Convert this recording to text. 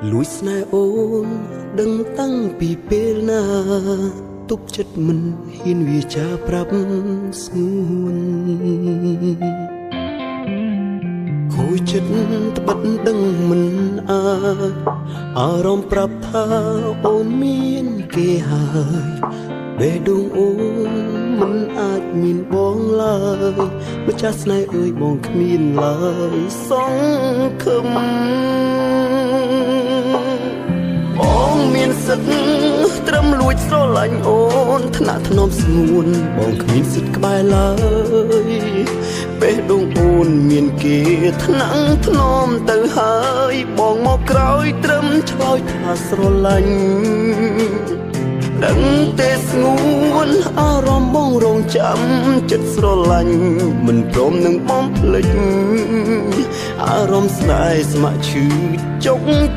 លួចស្នេហ៍អូនដឹងតាំងពីពេលណាទុកចិត្តមិនហ៊ានវាចាប្រាប់ស្ងួនខូចចិត្តត្បិតដឹងមិនអាចអារម្មណ៍ប្រាប់ថាអូនមានគេហើយបេះដូងអូនមិនអាចមានបងឡើយម្ចាស់ស្នេហ៍អើយបងគ្មានឡើយសង្ឃឹមបងមានសិទ្ធិត្រឹមលួចស្រឡាញ់អូនថ្នាក់ថ្នមស្ងួនបងគ្មានសិទ្ធិក្បែរឡើយបេះដូងអូនមានគេថ្នាក់ថ្នមទៅហើយបងមកក្រោយត្រឹមឆ្លើយថាស្រឡាញ់ដឹងទេស្ងួនអារម្មណ៍បងរងចាំចិត្តស្រឡាញ់មិនព្រមនឹងបំភ្លេចអារម្មណ៍ស្នេហ៍ស្ម័គ្រឈឺចុក